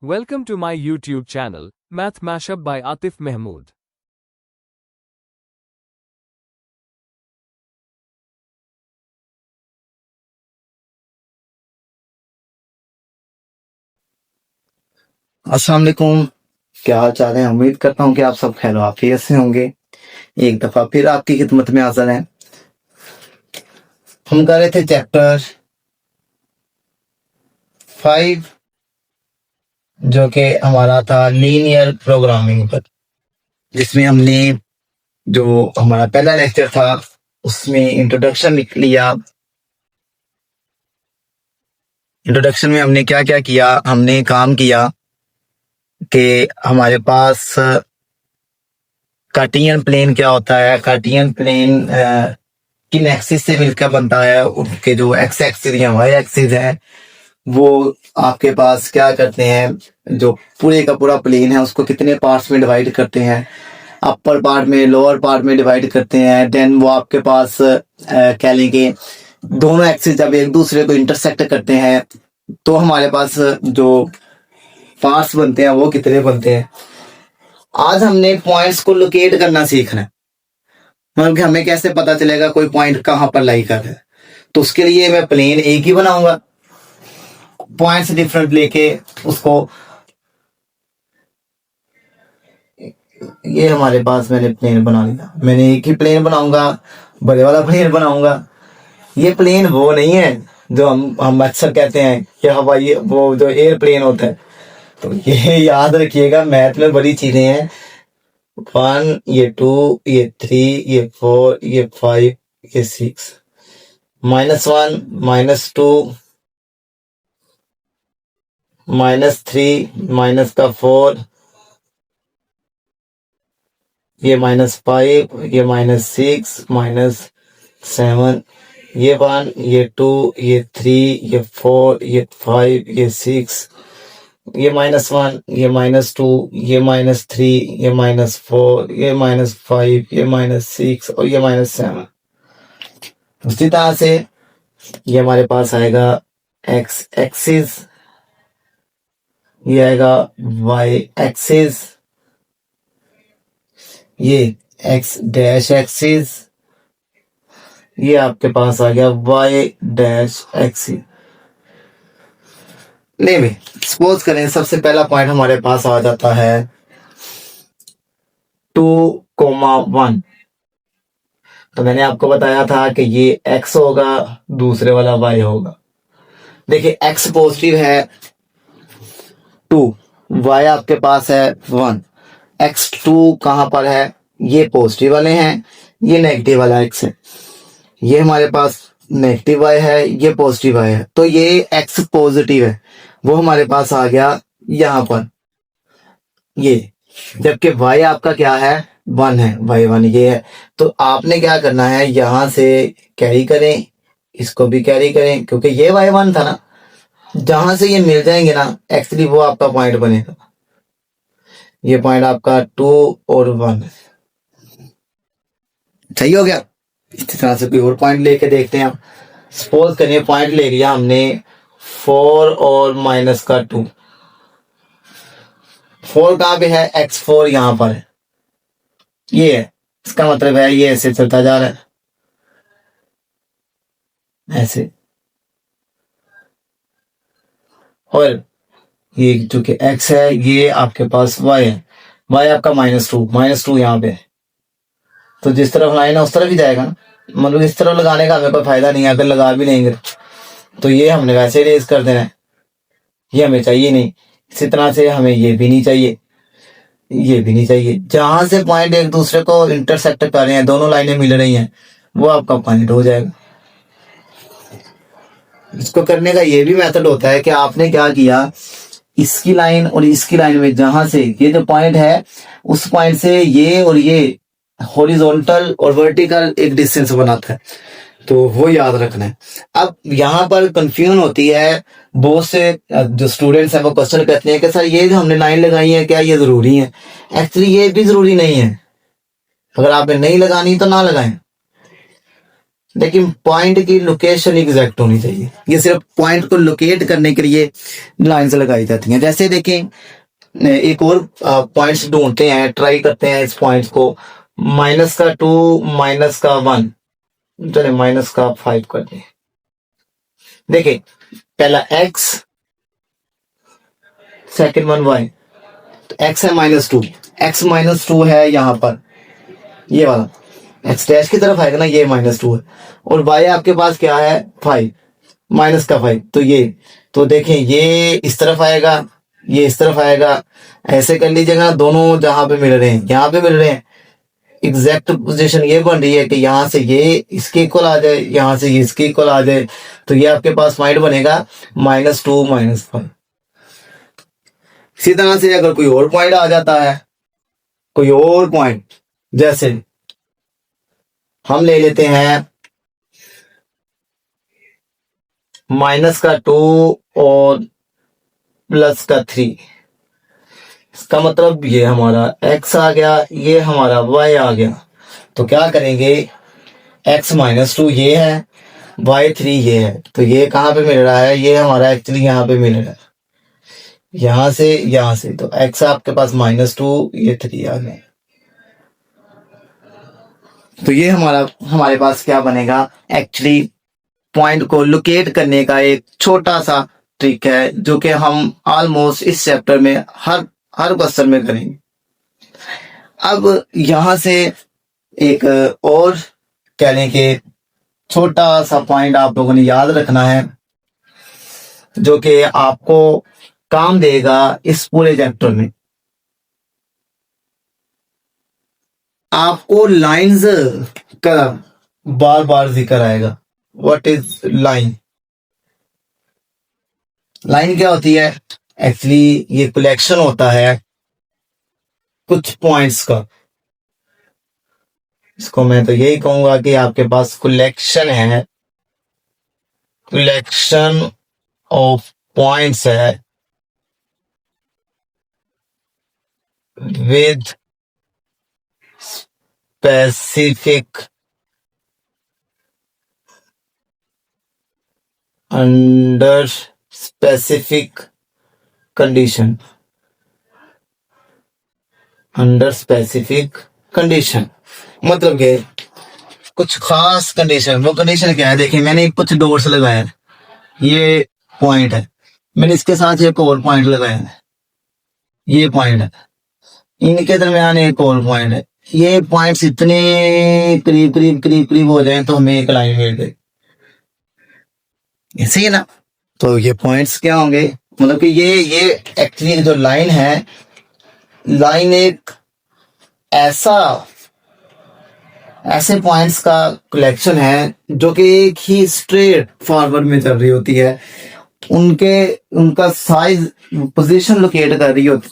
Welcome to my YouTube channel, Math Mashup by Atif Mahmood. अस्सलाम वालेकुम। क्या हाल चाल है? उम्मीद करता हूँ कि आप सब खैर आफियत से होंगे। एक दफा फिर आपकी खिदमत में हाजिर हैं। हम कर रहे थे चैप्टर 5 जो कि हमारा था लीनियर प्रोग्रामिंग पर, जिसमें हमने जो हमारा पहला लेक्चर था उसमें इंट्रोडक्शन लिया। इंट्रोडक्शन में हमने क्या क्या किया, हमने काम किया कि हमारे पास कार्टियन प्लेन क्या होता है, कार्टियन प्लेन किन एक्सिस से मिलकर बनता है, उनके जो एक्स एक्सिस या वाई एक्सिस है वो आपके पास क्या करते हैं, जो पूरे का पूरा प्लेन है उसको कितने पार्ट्स में डिवाइड करते हैं, अपर पार्ट में लोअर पार्ट में डिवाइड करते हैं। देन वो आपके पास कह लेंगे दोनों एक्सिस जब एक दूसरे को इंटरसेक्ट करते हैं तो हमारे पास जो पार्ट्स बनते हैं वो कितने बनते हैं। आज हमने पॉइंट्स को लोकेट करना सीखना है, मतलब कि हमें कैसे पता चलेगा कोई पॉइंट कहाँ पर लाई कर है। तो उसके लिए मैं प्लेन एक ही बनाऊंगा, पॉइंट्स डिफरेंट लेके उसको, ये हमारे पास मैंने प्लेन बना लिया। मैंने एक ही प्लेन बनाऊंगा, बड़े वाला प्लेन बनाऊंगा। ये प्लेन वो नहीं है जो हम अक्सर कहते हैं कि हवाई वो जो एयरप्लेन होता है। तो ये याद रखिएगा, मैथ में बड़ी चीजें हैं। 1, ये 2, ये 3, ये 4, ये 5, ये 6, -1, -2, -3, -4, ये -5, ये -6, -7, ये 1, ये 2, ये 3, ये 4, ये 5, ये 6, ये -1, ये -2, ये -3, ये -4, ये -5, ये -6 और ये -7। उसी तरह से ये हमारे पास आएगा एक्स एक्सिस, ये आएगा वाई एक्सिस, ये एक्स डैश एक्सिस, ये आपके पास आ गया वाई डैश एक्सिस। नहीं भाई, सपोज करें सबसे पहला पॉइंट हमारे पास आ जाता है 2,1। तो मैंने आपको बताया था कि ये x होगा, दूसरे वाला y होगा। देखिए x पॉजिटिव है 2, y आपके पास है 1। x2 कहां पर है? ये पॉजिटिव वाले हैं, ये नेगेटिव वाला x है। ये हमारे पास नेगेटिव y है, ये पॉजिटिव y है। तो ये x पॉजिटिव है, वो हमारे पास आ गया यहां पर ये। जबकि y आपका क्या है? 1 है, y1 ये है। तो आपने क्या करना है, यहां से कैरी करें, इसको भी कैरी करें, क्योंकि ये y1 था ना। जहां से ये मिल जाएंगे ना एक्चुअली वो आपका पॉइंट बनेगा। ये पॉइंट आपका 2 और 1 सही हो गया। इसी तरह से कोई और पॉइंट लेके देखते हैं। सपोज करिए पॉइंट ले लिया हमने 4 और -2। 4 कहां पे है? x4 यहां पर है, ये है। इसका मतलब है ये ऐसे चलता जा रहा है, ऐसे। और ये जो कि x है ये आपके पास y है, y आपका -2 यहाँ पे है। तो जिस तरफ लाइन है उस तरफ ही जाएगा ना, मतलब इस तरफ लगाने का हमें कोई फायदा नहीं है। अगर लगा भी लेंगे तो ये हमने वैसे रेज कर देना है, ये हमें चाहिए नहीं। इसी तरह से हमें ये भी नहीं चाहिए, ये भी नहीं चाहिए। जहां से पॉइंट एक दूसरे को इंटरसेक्ट कर रहे हैं, दोनों लाइनें मिल रही हैं, वो आपका पॉइंट हो जाएगा। इसको करने का ये भी मेथड होता है कि आपने क्या किया, इसकी लाइन और इसकी लाइन में जहां से ये जो पॉइंट है उस पॉइंट से ये और ये हॉरिजॉन्टल और वर्टिकल एक डिस्टेंस बनाता है, तो वो याद रखना है। अब यहाँ पर कंफ्यूजन होती है, बहुत से जो स्टूडेंट्स हैं वो क्वेश्चन करते हैं कि सर ये जो हमने लाइन लगाई है क्या ये जरूरी है? एक्चुअली ये भी जरूरी नहीं है। अगर आपने नहीं लगानी तो ना लगाएं। लेकिन पॉइंट की लोकेशन एग्जैक्ट होनी चाहिए। ये सिर्फ पॉइंट को लोकेट करने के लिए लाइंस लगाई जाती हैं। जैसे देखें, एक और पॉइंट्स ढूंढते हैं, ट्राई करते हैं इस पॉइंट्स को। -2 -1, चले -5 कर दें। देखिए, पहला x, सेकंड वन y, तो x है -2, x -2 है यहाँ पर, ये वाला x डैश की तरफ आएगा ना, ये -2 है, और y आपके पास क्या है, 5, -5, तो ये, तो देखें ये इस तरफ आएगा, ये इस तरफ आएगा, ऐसे कर लीजिएगा ना, दोनों जहां पे मिल रहे हैं, यहाँ पे मिल रहे हैं, एग्जैक्ट पोजीशन ये बन रही है कि यहाँ से ये इसके इक्वल आ जाए, यहाँ से ये इसके इक्वल आ जाए, तो ये आपके पास पॉइंट बनेगा -2 -5। इसी तरह से अगर कोई और पॉइंट आ जाता है, कोई और पॉइंट, जैसे हम ले लेते हैं -2 और +3, इसका मतलब ये हमारा x आ गया, ये हमारा y आ गया। तो क्या करेंगे, x -2 ये है, y3 ये है, तो ये कहाँ पे मिल रहा है, ये हमारा एक्चुअली यहाँ पे मिल रहा है, यहाँ से, तो x आपके पास -2, ये 3 आ गया। तो ये हमारे पास क्या बनेगा, एक्चुअली पॉइंट को लोकेट करने का एक छोटा सा ट्रिक है, जो कि हम ऑलमोस्ट इस चैप्टर में हर क्वेश्चन में करेंगे। अब यहां से एक और कह लें कि छोटा सा पॉइंट आप लोगों ने याद रखना है, जो कि आपको काम देगा इस पूरे चैप्टर में। आपको लाइंस का बार बार जिक्र आएगा। What is line? लाइन क्या होती है? एक्चुअली ये कलेक्शन होता है कुछ पॉइंट्स का। इसको मैं तो यही कहूंगा कि आपके पास कलेक्शन है, कलेक्शन ऑफ पॉइंट्स है with specific under specific condition, under specific condition मतलब कि कुछ खास कंडीशन। वो कंडीशन क्या है? देखिए, मैंने कुछ डॉट्स लगाया है, ये पॉइंट है, मैंने इसके साथ एक और पॉइंट लगाया है, ये पॉइंट है, इनके दरमियान एक और पॉइंट है। ये पॉइंट्स इतने करीब हो जाएं तो हमें एक लाइन मिल जाए, ऐसे ही ना। तो ये पॉइंट्स क्या होंगे, मतलब कि ये एक्चुअली जो लाइन है, लाइन एक ऐसे पॉइंट्स का कलेक्शन है जो कि एक ही स्ट्रेट फॉरवर्ड में चल रही होती है, उनका साइज पोजीशन लोकेट कर रही होती।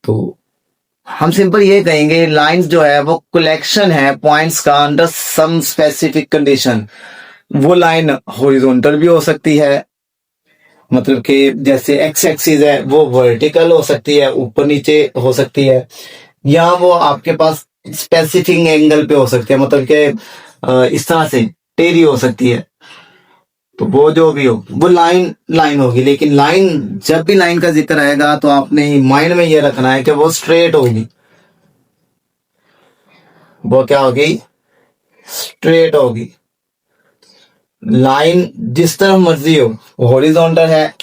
तो हम सिंपल ये कहेंगे, लाइंस जो है वो कलेक्शन है पॉइंट्स का अंडर सम स्पेसिफिक कंडीशन। वो लाइन हॉरिजॉन्टल भी हो सकती है, मतलब कि जैसे एक्स एक्सिस है वो वर्टिकल हो सकती है, ऊपर नीचे हो सकती है, या वो आपके पास स्पेसिफिक एंगल पे हो सकती है, मतलब कि इस तरह से टेढ़ी हो सकती है। तो वो जो भी हो वो लाइन होगी। लेकिन लाइन, जब भी लाइन का जिक्र आएगा तो आपने माइंड में ये रखना है कि वो स्ट्रेट होगी। वो क्या होगी? स्ट्रेट होगी। लाइन जिस तरफ मर्जी हो, हॉरिजॉन्टल है,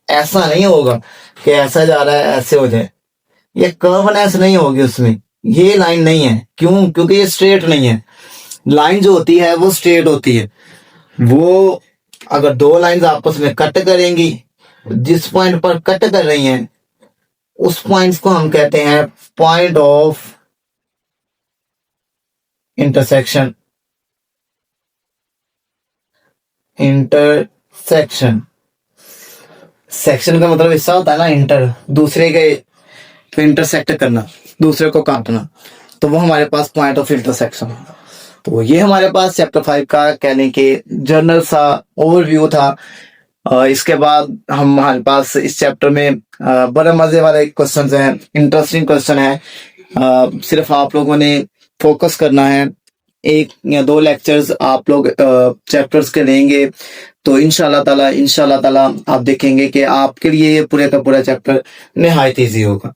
ऐसा नहीं होगा कि ऐसा जा रहा है ऐसे हो जाए, ये कर्वनेस नहीं होगी उसमें, ये लाइन नहीं है। क्यों? क्योंकि ये स्ट्रेट नहीं है। लाइन जो होती है वो स्ट्रेट होती है। वो अगर दो लाइंस आपस में कट करेंगी, जिस पॉइंट पर कट कर रही हैं उस पॉइंट्स को हम कहते हैं point of intersection. Intersection, section का मतलब हिस्सा होता है ना, इंटर, दूसरे के तो इंटरसेक्ट करना, दूसरे को काटना, तो वो हमारे पास पॉइंट ऑफ इंटरसेक्शन। तो ये हमारे पास चैप्टर 5 का कहने के जनरल सा ओवरव्यू था। इसके बाद हमारे पास इस चैप्टर में बड़े मजे वाले क्वेश्चन हैं, इंटरेस्टिंग क्वेश्चन है। सिर्फ आप लोगों ने फोकस करना है 1 या 2 लेक्चर्स आप लोग चैप्टर्स के लेंगे तो इंशाल्लाह ताला आप देखेंगे कि आपके लिए ये पूरे का पूरा चैप्टर निहायत ईजी होगा।